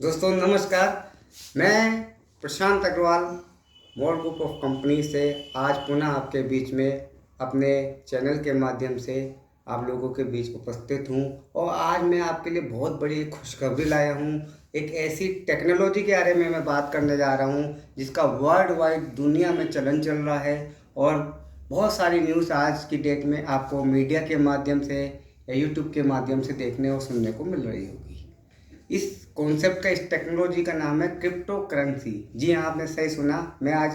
दोस्तों नमस्कार। मैं प्रशांत अग्रवाल मोर ग्रुप ऑफ कंपनी से आज पुनः आपके बीच में अपने चैनल के माध्यम से आप लोगों के बीच उपस्थित हूँ। और आज मैं आपके लिए बहुत बड़ी खुशखबरी लाया हूँ। एक ऐसी टेक्नोलॉजी के बारे में मैं बात करने जा रहा हूँ जिसका वर्ल्ड वाइड दुनिया में चलन चल रहा है। और बहुत सारी न्यूज़ आज की डेट में आपको मीडिया के माध्यम से या यूट्यूब के माध्यम से देखने और सुनने को मिल रही होगी। इस कॉन्सेप्ट का, इस टेक्नोलॉजी का नाम है क्रिप्टो करेंसी। जी हाँ, आपने सही सुना। मैं आज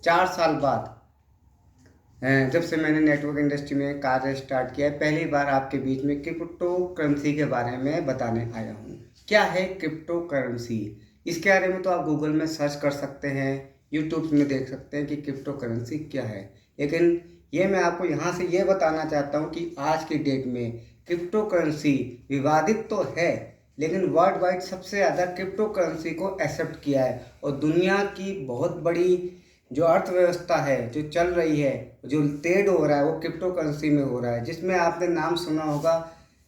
4 साल बाद जब से मैंने नेटवर्क इंडस्ट्री में कार्य स्टार्ट किया है, पहली बार आपके बीच में क्रिप्टो करेंसी के बारे में बताने आया हूँ। क्या है क्रिप्टो करेंसी? इसके बारे में तो आप गूगल में सर्च कर सकते हैं, यूट्यूब में देख सकते हैं कि क्रिप्टो करेंसी क्या है। लेकिन ये मैं आपको यहाँ से ये बताना चाहता हूँ कि आज की डेट में क्रिप्टो करेंसी विवादित तो है, लेकिन वर्ल्ड वाइड सबसे ज़्यादा क्रिप्टो करेंसी को एक्सेप्ट किया है। और दुनिया की बहुत बड़ी जो अर्थव्यवस्था है, जो चल रही है, जो ट्रेड हो रहा है, वो क्रिप्टो करेंसी में हो रहा है। जिसमें आपने नाम सुना होगा,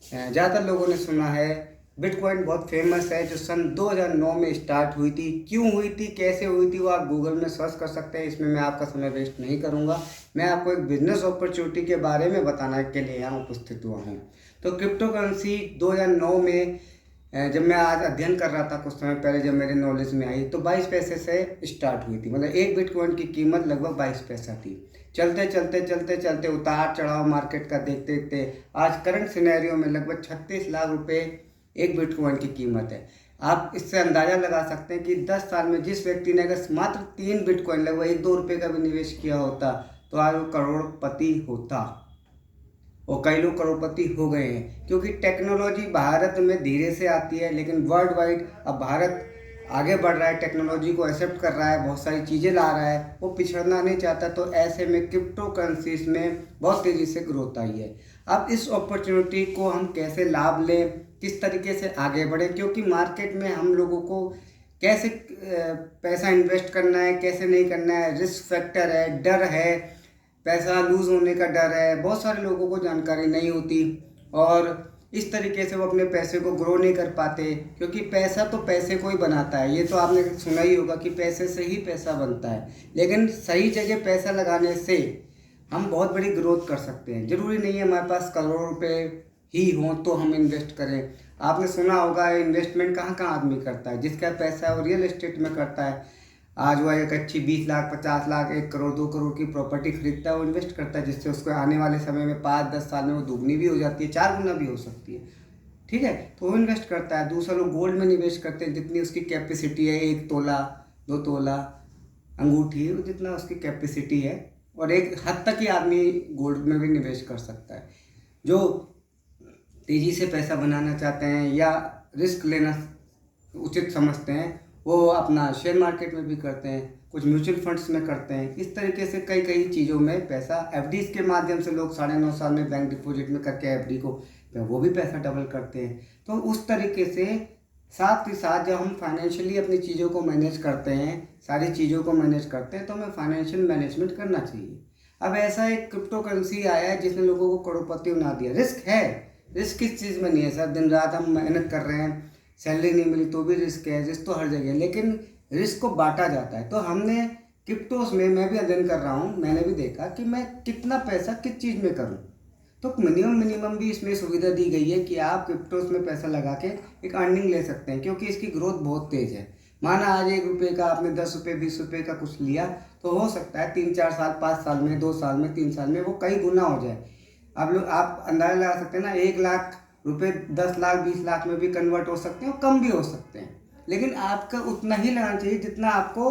ज़्यादातर लोगों ने सुना है, बिटकॉइन बहुत फेमस है, जो सन 2009 में स्टार्ट हुई थी। क्यों हुई थी, कैसे हुई थी, वो आप गूगल में सर्च कर सकते हैं। इसमें मैं आपका समय वेस्ट नहीं करूँगा। मैं आपको एक बिजनेस अपॉर्चुनिटी के बारे में बताने के लिए यहाँ उपस्थित हुआ हूँ। तो क्रिप्टो करेंसी 2009 में जब मैं आज अध्ययन कर रहा था कुछ समय पहले, जब मेरे नॉलेज में आई, तो 22 पैसे से स्टार्ट हुई थी। मतलब एक बिटकॉइन की कीमत लगभग 22 पैसा थी। चलते चलते चलते चलते उतार चढ़ाव मार्केट का देखते देखते आज करंट सिनेरियो में लगभग 36 लाख रुपए एक बिटकॉइन की कीमत है। आप इससे अंदाज़ा लगा सकते हैं कि 10 साल में जिस व्यक्ति ने अगर मात्र 3 बिटकॉइन लगभग 1-2 रुपये का भी निवेश किया होता, तो आज वो करोड़पति होता। और कई लोग करोड़पति हो गए हैं, क्योंकि टेक्नोलॉजी भारत में धीरे से आती है, लेकिन वर्ल्ड वाइड अब भारत आगे बढ़ रहा है, टेक्नोलॉजी को एक्सेप्ट कर रहा है, बहुत सारी चीज़ें ला रहा है, वो पिछड़ना नहीं चाहता। तो ऐसे में क्रिप्टो करेंसीज में बहुत तेज़ी से ग्रोथ आई है। अब इस अपॉर्चुनिटी को हम कैसे लाभ लें, किस तरीके से आगे बढ़ें, क्योंकि मार्केट में हम लोगों को कैसे पैसा इन्वेस्ट करना है, कैसे नहीं करना है, रिस्क फैक्टर है, डर है, पैसा लूज़ होने का डर है, बहुत सारे लोगों को जानकारी नहीं होती। और इस तरीके से वो अपने पैसे को ग्रो नहीं कर पाते, क्योंकि पैसा तो पैसे को ही बनाता है। ये तो आपने सुना ही होगा कि पैसे से ही पैसा बनता है। लेकिन सही जगह पैसा लगाने से हम बहुत बड़ी ग्रोथ कर सकते हैं। ज़रूरी नहीं है हमारे पास करोड़ रुपए ही हों तो हम इन्वेस्ट करें। आपने सुना होगा, इन्वेस्टमेंट कहाँ कहाँ आदमी करता है। जिसका पैसा है वो रियल एस्टेट में करता है। आज वह एक अच्छी 20 लाख 50 लाख 1 करोड़ 2 करोड़ की प्रॉपर्टी खरीदता है, वो इन्वेस्ट करता है, जिससे उसको आने वाले समय में 5-10 साल में वो दुगनी भी हो जाती है, 4 गुना भी हो सकती है। ठीक है, तो वो इन्वेस्ट करता है। दूसरा लोग गोल्ड में निवेश करते हैं, जितनी उसकी कैपेसिटी है, 1 तोला 2 तोला अंगूठी, जितना उसकी कैपेसिटी है। और एक हद तक ही आदमी गोल्ड में भी निवेश कर सकता है। जो तेज़ी से पैसा बनाना चाहते हैं या रिस्क लेना उचित समझते हैं, वो अपना शेयर मार्केट में भी करते हैं, कुछ म्यूचुअल फंड्स में करते हैं। इस तरीके से कई कई चीज़ों में पैसा, एफडीज के माध्यम से लोग 9.5 साल में बैंक डिपॉजिट में करके एफडी को वो भी पैसा डबल करते हैं। तो उस तरीके से साथ ही साथ जब हम फाइनेंशियली अपनी चीज़ों को मैनेज करते हैं, सारी चीज़ों को मैनेज करते हैं, तो हमें फाइनेंशियल मैनेजमेंट करना चाहिए। अब ऐसा एक क्रिप्टो करेंसी आया है जिसने लोगों को करोड़पति बना दिया। रिस्क है, रिस्क किस चीज़ में नहीं है सर? दिन रात हम मेहनत कर रहे हैं, सैलरी नहीं मिली तो भी रिस्क है, रिस्क तो हर जगह है, लेकिन रिस्क को बांटा जाता है। तो हमने क्रिप्टोस में, मैं भी अध्ययन कर रहा हूँ, मैंने भी देखा कि मैं कितना पैसा किस चीज़ में करूँ। तो मिनिमम भी इसमें सुविधा दी गई है कि आप क्रिप्टोस में पैसा लगा के एक अर्निंग ले सकते हैं, क्योंकि इसकी ग्रोथ बहुत तेज़ है। माना आज 1 रुपये का आपने 10 रुपये 20 रुपये का कुछ लिया, तो हो सकता है 3-4 साल 5 साल में 2 साल में 3 साल में वो कई गुना हो जाए। आप अंदाजा लगा सकते हैं ना, 1 लाख रुपए 10 लाख 20 लाख में भी कन्वर्ट हो सकते हैं और कम भी हो सकते हैं। लेकिन आपका उतना ही लगाना चाहिए जितना आपको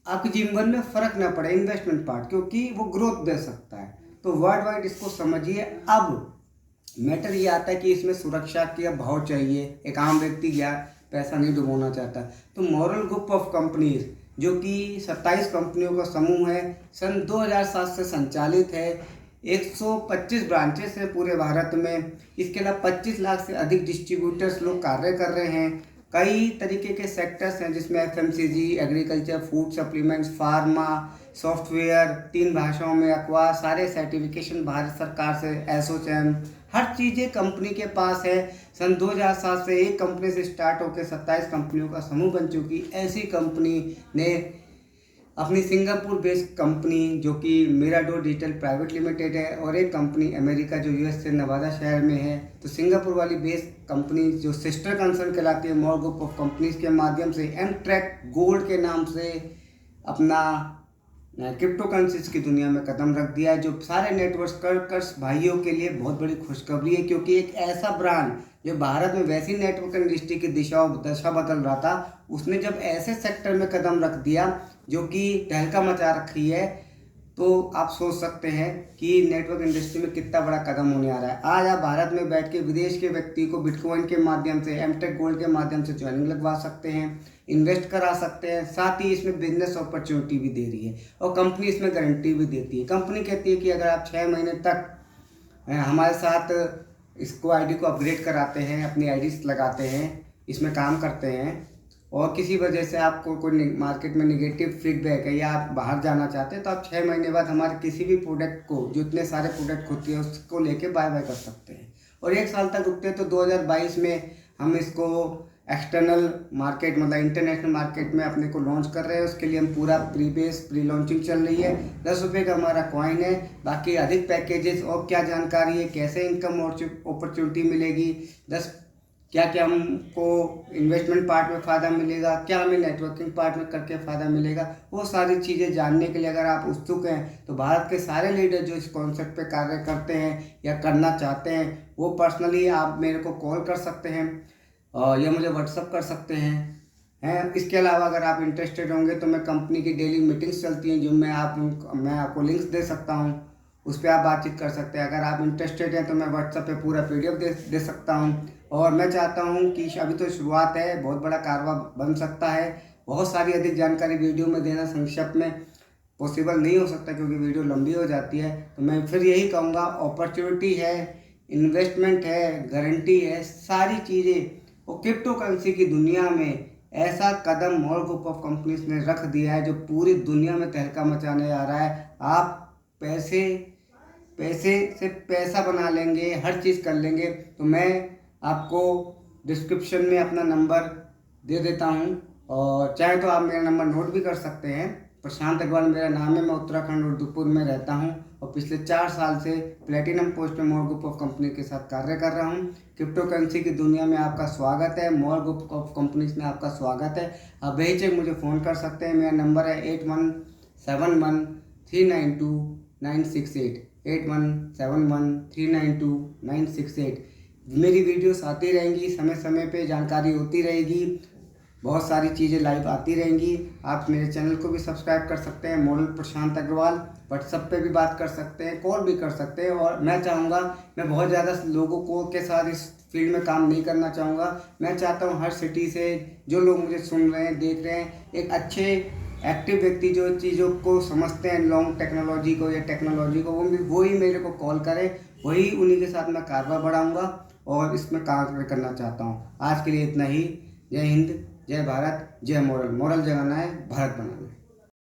आपके जीवन में फ़र्क ना पड़े, इन्वेस्टमेंट पार्ट, क्योंकि वो ग्रोथ दे सकता है। तो वर्ल्ड वाइड इसको समझिए। अब मैटर ये आता है कि इसमें सुरक्षा का भाव चाहिए। एक आम व्यक्ति या पैसा नहीं डुबोना चाहता। तो मॉरल ग्रुप ऑफ कंपनीज, जो कि 27 कंपनियों का समूह है, सन 2007 से संचालित है। 125 ब्रांचेस हैं पूरे भारत में। इसके अलावा 25 लाख से अधिक डिस्ट्रीब्यूटर्स लोग कार्य कर रहे हैं। कई तरीके के सेक्टर्स हैं, जिसमें FMCG, agriculture, food supplements, pharma, software, 3 भाषाओं में अखबार, सारे सर्टिफिकेशन भारत सरकार से, एसोचैम, हर चीज़ें कंपनी के पास है। सन 2007 से एक कंपनी से स्टार्ट होकर 27 कंपनियों का समूह बन चुकी ऐसी कंपनी ने अपनी सिंगापुर बेस्ड कंपनी जो कि मिराडोर डिजिटल प्राइवेट लिमिटेड है, और एक कंपनी अमेरिका जो यूएस से नवादा शहर में है। तो सिंगापुर वाली बेस्ड कंपनी जो सिस्टर कंसर्न कहलाती है मॉल ग्रुप ऑफ कंपनीज के माध्यम से एमट्रैक गोल्ड के नाम से अपना क्रिप्टो करेंसीज की दुनिया में कदम रख दिया है, जो सारे नेटवर्कर्स भाइयों के लिए बहुत बड़ी खुशखबरी है। क्योंकि एक ऐसा ब्रांड जो भारत में वैसी नेटवर्क इंडस्ट्री की दशा बदल रहा था, उसने जब ऐसे सेक्टर में कदम रख दिया जो कि तहलका मचा रखी है, तो आप सोच सकते हैं कि नेटवर्क इंडस्ट्री में कितना बड़ा कदम होने आ रहा है। आज आप भारत में बैठ के विदेश के व्यक्ति को बिटकॉइन के माध्यम से, एमटेक गोल्ड के माध्यम से ज्वाइनिंग लगवा सकते हैं, इन्वेस्ट करा सकते हैं, साथ ही इसमें बिजनेस अपॉर्चुनिटी भी दे रही है और कंपनी इसमें गारंटी भी देती है। कंपनी कहती है कि अगर आप 6 महीने तक हमारे साथ इसको आईडी को अपग्रेड कराते हैं, अपनी आईडीज लगाते हैं, इसमें काम करते हैं, और किसी वजह से आपको कोई मार्केट में निगेटिव फीडबैक है या आप बाहर जाना चाहते हैं, तो आप 6 महीने बाद हमारे किसी भी प्रोडक्ट को, जो इतने सारे प्रोडक्ट होती है, उसको लेके बाय बाय कर सकते हैं। और 1 साल तक रुकते हैं। तो 2022 में हम इसको एक्सटर्नल मार्केट मतलब इंटरनेशनल मार्केट में अपने को लॉन्च कर रहे हैं। उसके लिए हम पूरा प्री लॉन्चिंग चल रही है। 10 रुपये का हमारा कॉइन है। बाकी अधिक पैकेजेस और क्या जानकारी है, कैसे इनकम अपॉर्चुनिटी मिलेगी, क्या क्या हमको इन्वेस्टमेंट पार्ट में फ़ायदा मिलेगा, क्या हमें नेटवर्किंग पार्ट में करके फ़ायदा मिलेगा, वो सारी चीज़ें जानने के लिए अगर आप उत्सुक हैं तो भारत के सारे लीडर जो इस कॉन्सेप्ट पे कार्य करते हैं या करना चाहते हैं, वो पर्सनली आप मेरे को कॉल कर सकते हैं या मुझे व्हाट्सअप कर सकते हैं। इसके अलावा अगर आप इंटरेस्टेड होंगे तो मैं कंपनी की डेली मीटिंग्स चलती हैं, जो मैं आपको लिंक्स दे सकता हूँ, उस पर आप बातचीत कर सकते हैं। अगर आप इंटरेस्टेड हैं तो मैं व्हाट्सएप पे पूरा PDF दे सकता हूँ। और मैं चाहता हूँ कि अभी तो शुरुआत है, बहुत बड़ा कारोबार बन सकता है। बहुत सारी अधिक जानकारी वीडियो में देना संक्षिप्त में पॉसिबल नहीं हो सकता क्योंकि वीडियो लंबी हो जाती है। तो मैं फिर यही कहूँगा, अपॉर्चुनिटी है, इन्वेस्टमेंट है, गारंटी है, सारी चीज़ें। और क्रिप्टो करेंसी की दुनिया में ऐसा कदम मॉल ग्रुप ऑफ कंपनीज ने रख दिया है जो पूरी दुनिया में तहलका मचाने आ रहा है। आप पैसे से पैसा बना लेंगे, हर चीज़ कर लेंगे। तो मैं आपको डिस्क्रिप्शन में अपना नंबर दे देता हूं, और चाहे तो आप मेरा नंबर नोट भी कर सकते हैं। प्रशांत अग्रवाल मेरा नाम है। मैं उत्तराखंड उर्दूपुर में रहता हूं और पिछले 4 साल से प्लेटिनम पोस्ट में मॉल ग्रुप ऑफ कंपनी के साथ कार्य कर रहा हूं। क्रिप्टो करेंसी की दुनिया में आपका स्वागत है, मॉल ग्रुप ऑफ कंपनीज में आपका स्वागत है। आप बेहिचक मुझे फ़ोन कर सकते हैं। मेरा नंबर है 8171392968 8171392968। मेरी वीडियोस आती रहेंगी, समय समय पे जानकारी होती रहेगी, बहुत सारी चीज़ें लाइव आती रहेंगी। आप मेरे चैनल को भी सब्सक्राइब कर सकते हैं, मॉडल प्रशांत अग्रवाल। व्हाट्सएप पे भी बात कर सकते हैं, कॉल भी कर सकते हैं। और मैं चाहूँगा, मैं बहुत ज़्यादा लोगों को के साथ इस फील्ड में काम नहीं करना चाहूँगा। मैं चाहता हूँ हर सिटी से जो लोग मुझे सुन रहे हैं, देख रहे हैं, एक अच्छे एक्टिव व्यक्ति जो चीज़ों को समझते हैं, लॉन्ग टेक्नोलॉजी को या टेक्नोलॉजी को, वही मेरे को कॉल करें, वही उन्हीं के साथ मैं कारोबार बढ़ाऊँगा और इसमें कार्य करना चाहता हूँ। आज के लिए इतना ही। जय हिंद, जय भारत, जय मॉरल। मॉरल जगाना है, भारत बनाना है।